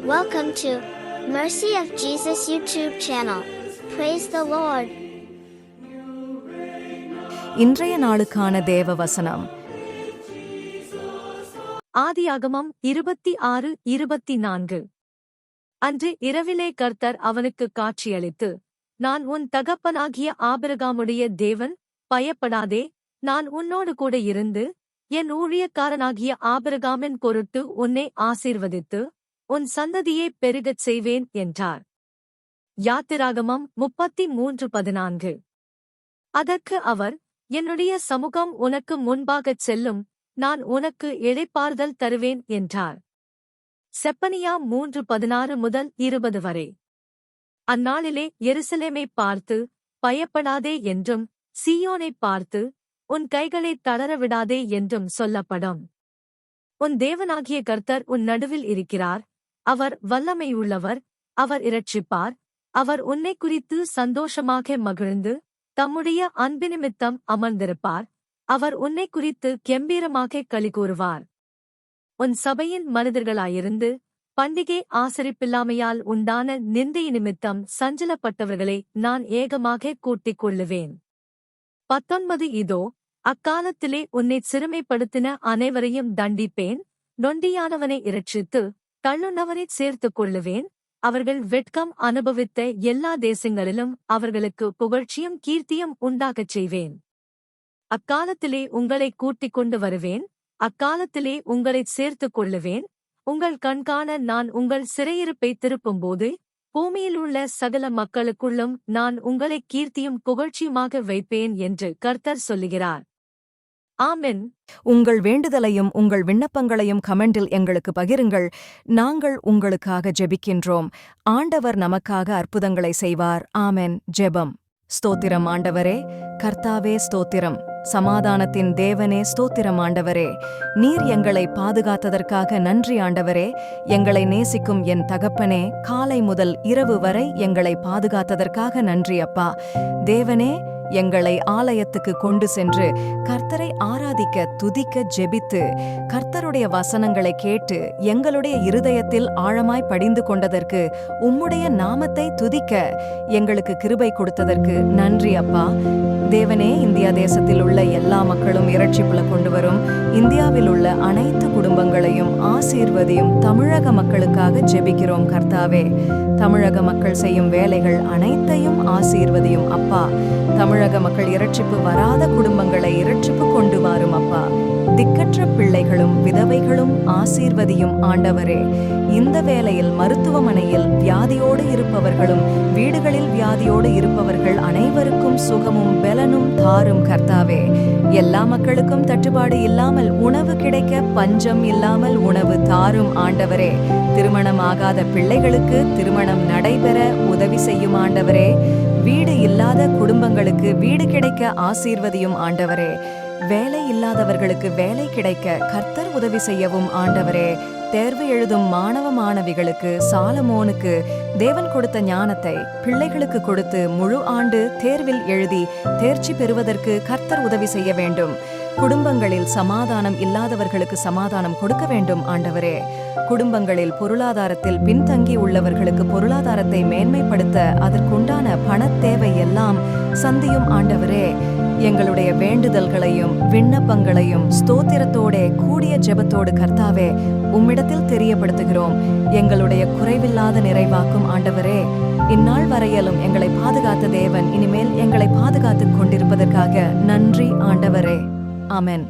Welcome to Mercy of Jesus YouTube channel. Praise the Lord. இன்றைய நாளுக்கான தேவ வசனம் ஆதியாகமம் 26:24. அன்று இரவிலே கர்த்தர் அவனுக்கு காட்சியளித்து, நான் உன் தகப்பனாகிய ஆபிரகாமுடைய தேவன், பயப்படாதே, நான் உன்னோடு கூட இருந்து, என் ஊழியக்காரனாகிய ஆபிரகாமின் பொருட்டு உன்னை ஆசீர்வதித்து, உன் சந்ததியை பெருகச் செய்வேன் என்றார். யாத்திராகமம் 33:14. அதற்கு அவர், என்னுடைய சமூகம் உனக்கு முன்பாகச் செல்லும், நான் உனக்கு இளைப்பாறுதல் தருவேன் என்றார். செப்பனியா 3:16-20 வரை. அந்நாளிலே எருசலேமைப் பார்த்து, பயப்படாதே என்றும், சீயோனைப் பார்த்து, உன் கைகளைத் தளரவிடாதே என்றும் சொல்லப்படும். உன் தேவனாகிய கர்த்தர் உன் நடுவில் இருக்கிறார், அவர் வல்லமையுள்ளவர், அவர் இரட்சிப்பார், அவர் உன்னை குறித்து சந்தோஷமாக மகிழ்ந்து, தம்முடைய அன்பினிமித்தம் அமர்ந்திருப்பார், அவர் உன்னை குறித்து கெம்பீரமாக களிகூறுவார். உன் சபையின் மனிதர்களாயிருந்து, பண்டிகை ஆசரிப்பில்லாமையால் உண்டான நிந்தை நிமித்தம் சஞ்சலப்பட்டவர்களை நான் ஏகமாக கூட்டிக் கொள்ளுவேன். 19 இதோ, அக்காலத்திலே உன்னைச் சிறுமைப்படுத்தின அனைவரையும் தண்டிப்பேன், நொண்டியானவனை இரட்சித்து, தள்ளுண்டவனைச் சேர்த்துக் கொள்ளுவேன், அவர்கள் வெட்கம் அனுபவித்த எல்லா தேசங்களிலும் அவர்களுக்கு புகழ்ச்சியும் கீர்த்தியும் உண்டாகச் செய்வேன். அக்காலத்திலே உங்களைக் கூட்டிக் கொண்டு வருவேன், அக்காலத்திலே உங்களைச் சேர்த்துக் கொள்ளுவேன், உங்கள் கண்காண நான் உங்கள் சிறையிருப்பை திருப்பும்போது, பூமியிலுள்ள சகல மக்களுக்குள்ளும் நான் உங்களைக் கீர்த்தியும் புகழ்ச்சியுமாக வைப்பேன் என்று கர்த்தர் சொல்லுகிறார். ஆமென். உங்கள் வேண்டுதலையும் உங்கள் விண்ணப்பங்களையும் கமெண்டில் எங்களுக்கு பகிருங்கள். நாங்கள் உங்களுக்காக ஜெபிக்கின்றோம். ஆண்டவர் நமக்காக அற்புதங்களை செய்வார். ஆமென். ஜெபம். ஸ்தோத்திரம் ஆண்டவரே, கர்த்தாவே ஸ்தோத்திரம், சமாதானத்தின் தேவனே ஸ்தோத்திரம் ஆண்டவரே. நீர் எங்களை பாதுகாத்ததற்காக நன்றி ஆண்டவரே. எங்களை நேசிக்கும் என் தகப்பனே, காலை முதல் இரவு வரை எங்களை பாதுகாத்ததற்காக நன்றி அப்பா. தேவனே, எங்களை ஆலயத்துக்கு கொண்டு சென்று கர்த்தரை ஆராதிக்க, துதிக்க, ஜெபித்து, கர்த்தருடைய வசனங்களை கேட்டு எங்களுடைய இருதயத்தில் ஆழமாய் படிந்து கொண்டதற்கு, உம்முடைய நாமத்தை துதிக்க எங்களுக்கு கிருபை கொடுத்ததற்கு நன்றி அப்பா. தேவனே, இந்தியா தேசத்தில் உள்ள எல்லா மக்களும் இரட்சிப்புல கொண்டு வரும். இந்தியாவில் உள்ள அனைத்து குடும்பங்களையும் ஆசீர்வதியும். தமிழக மக்களுக்காக ஜெபிக்கிறோம் கர்த்தாவே. தமிழக மக்கள் செய்யும் வேலைகள் அனைத்தையும் ஆசீர்வதியும் அப்பா. தமிழக மக்கள் இரட்சிப்பு வராத குடும்பங்களை இரட்சிப்பு கொண்டு வாரும் அப்பா. திக்கற்ற பிள்ளைகளும் விதவைகளும் ஆசீர்வதியும் ஆண்டவரே. இந்த வேளையில் மருத்துவமனையில் வியாதியோடு இருப்பவர்களும் வீடுகளில் வியாதியோடு இருப்பவர்கள் அனைவருக்கும் சுகமும் பெலனும் தாரும் கர்த்தாவே. எல்லா மக்களுக்கும் தட்டுப்பாடு இல்லாமல் உணவு கிடைக்க, பஞ்சம் இல்லாமல் உணவு தாரும் ஆண்டவரே. திருமணமாகாத பிள்ளைகளுக்கு திருமணம் நடைபெற உதவி செய்யும் ஆண்டவரே. வீடு இல்லாத குடும்பங்களுக்கு வீடு கிடைக்க ஆசீர்வதியும் ஆண்டவரே. வேலை இல்லாதவர்களுக்கு வேலை கிடைக்க கர்த்தர் உதவி செய்யவும் ஆண்டவரே. தேர்வு எழுதும் மாணவ மாணவிகளுக்கு சாலமோனுக்கு தேவன் கொடுத்த ஞானத்தை பிள்ளைகளுக்கு கொடுத்து முழு ஆண்டு தேர்வில் எழுதி தேர்ச்சி பெறுவதற்கு கர்த்தர் உதவி செய்ய வேண்டும். குடும்பங்களில் சமாதானம் இல்லாதவர்களுக்கு சமாதானம் கொடுக்க வேண்டும் ஆண்டவரே. குடும்பங்களில் பொருளாதாரத்தில் பின்தங்கி உள்ளவர்களுக்கு பொருளாதாரத்தை மேன்மைப்படுத்த அதற்குண்டான பணத் தேவை எல்லாம் சந்தியும் ஆண்டவரே. எங்களுடைய வேண்டுதல்களையும் விண்ணப்பங்களையும் ஸ்தோத்திரத்தோடே கூடிய ஜெபத்தோடு கர்த்தாவே உம்மிடத்தில் தெரியப்படுத்துகிறோம். எங்களுடைய குறைவில்லாத நிறைவாக்கும் ஆண்டவரே. இந்நாள் வரையிலும் எங்களை பாதுகாத்த தேவன் இனிமேல் எங்களை பாதுகாத்துக் கொண்டிருப்பதற்காக நன்றி ஆண்டவரே. ஆமென்.